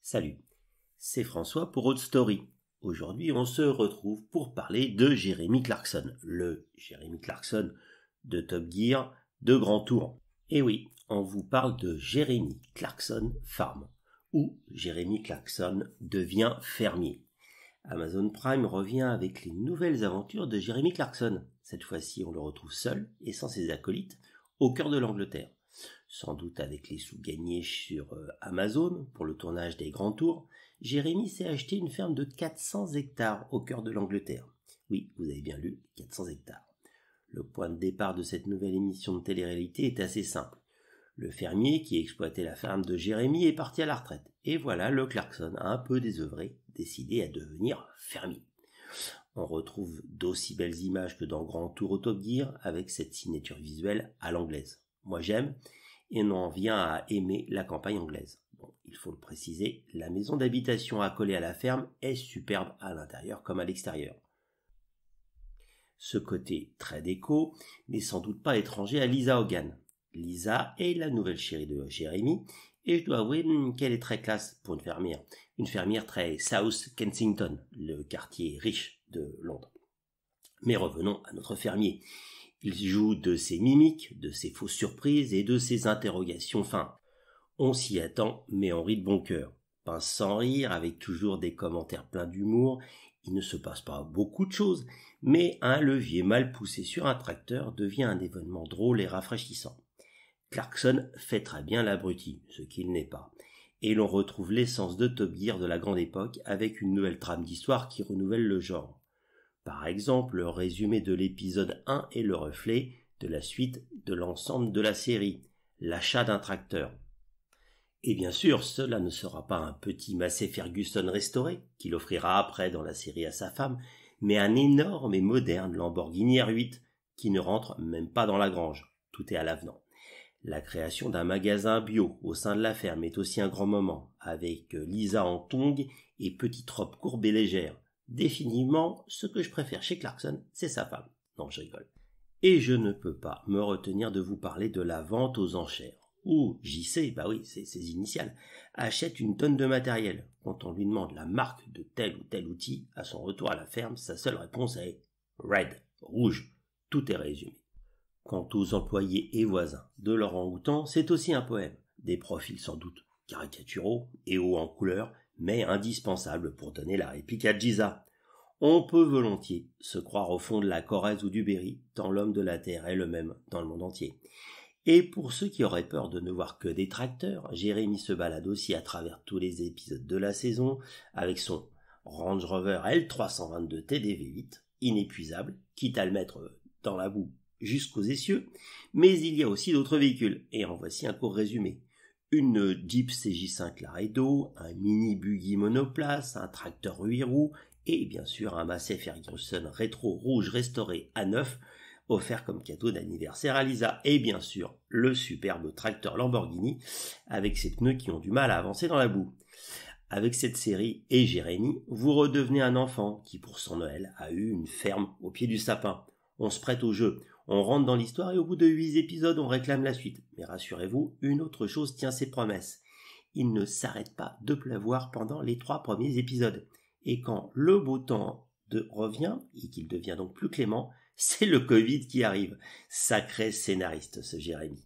Salut, c'est François pour Old Story. Aujourd'hui, on se retrouve pour parler de Jeremy Clarkson, le Jeremy Clarkson de Top Gear, de Grand Tour. Et oui, on vous parle de Jeremy Clarkson Farm, où Jeremy Clarkson devient fermier. Amazon Prime revient avec les nouvelles aventures de Jeremy Clarkson. Cette fois-ci, on le retrouve seul et sans ses acolytes au cœur de l'Angleterre. Sans doute avec les sous gagnés sur Amazon pour le tournage des Grands Tours, Jérémy s'est acheté une ferme de 400 hectares au cœur de l'Angleterre. Oui, vous avez bien lu, 400 hectares. Le point de départ de cette nouvelle émission de télé-réalité est assez simple. Le fermier qui exploitait la ferme de Jérémy est parti à la retraite. Et voilà, le Clarkson a un peu désœuvré, décidé à devenir fermier. On retrouve d'aussi belles images que dans Grand Tour au Top Gear avec cette signature visuelle à l'anglaise. Moi j'aime, et on en vient à aimer la campagne anglaise. Bon, il faut le préciser, la maison d'habitation accolée à la ferme est superbe à l'intérieur comme à l'extérieur. Ce côté très déco n'est sans doute pas étranger à Lisa Hogan. Lisa est la nouvelle chérie de Jérémy, et je dois avouer qu'elle est très classe pour une fermière très South Kensington, le quartier riche de Londres. Mais revenons à notre fermier. Il joue de ses mimiques, de ses fausses surprises et de ses interrogations fins. On s'y attend, mais on rit de bon cœur. Pince sans rire, avec toujours des commentaires pleins d'humour, il ne se passe pas beaucoup de choses, mais un levier mal poussé sur un tracteur devient un événement drôle et rafraîchissant. Clarkson fait très bien l'abruti, ce qu'il n'est pas, et l'on retrouve l'essence de Top Gear de la grande époque avec une nouvelle trame d'histoire qui renouvelle le genre. Par exemple, le résumé de l'épisode 1 est le reflet de la suite de l'ensemble de la série, l'achat d'un tracteur. Et bien sûr, cela ne sera pas un petit Massey Ferguson restauré, qu'il offrira après dans la série à sa femme, mais un énorme et moderne Lamborghini R8 qui ne rentre même pas dans la grange. Tout est à l'avenant. La création d'un magasin bio au sein de la ferme est aussi un grand moment, avec Lisa en tongs et petite robe courbe et légère. Définitivement, ce que je préfère chez Clarkson, c'est sa femme. Non, je rigole. Et je ne peux pas me retenir de vous parler de la vente aux enchères, où JC, bah oui, c'est ses initiales, achète une tonne de matériel. Quand on lui demande la marque de tel ou tel outil, à son retour à la ferme, sa seule réponse est Red, rouge. Tout est résumé. Quant aux employés et voisins de l'orang-outan, c'est aussi un poème. Des profils sans doute caricaturaux et hauts en couleur, mais indispensable pour donner la réplique à Giza. On peut volontiers se croire au fond de la Corrèze ou du Berry, tant l'homme de la terre est le même dans le monde entier. Et pour ceux qui auraient peur de ne voir que des tracteurs, Jérémy se balade aussi à travers tous les épisodes de la saison, avec son Range Rover L322 TDV8, inépuisable, quitte à le mettre dans la boue jusqu'aux essieux, mais il y a aussi d'autres véhicules, et en voici un court résumé. Une Jeep CJ5 Laredo, un mini buggy monoplace, un tracteur 8 roues et bien sûr un Massey Ferguson rétro rouge restauré à neuf offert comme cadeau d'anniversaire à Lisa et bien sûr le superbe tracteur Lamborghini avec ses pneus qui ont du mal à avancer dans la boue. Avec cette série et Jérémy, vous redevenez un enfant qui pour son Noël a eu une ferme au pied du sapin. On se prête au jeu. On rentre dans l'histoire et au bout de 8 épisodes, on réclame la suite. Mais rassurez-vous, une autre chose tient ses promesses. Il ne s'arrête pas de pleuvoir pendant les 3 premiers épisodes. Et quand le beau temps revient, et qu'il devient donc plus clément, c'est le Covid qui arrive. Sacré scénariste, ce Jérémy.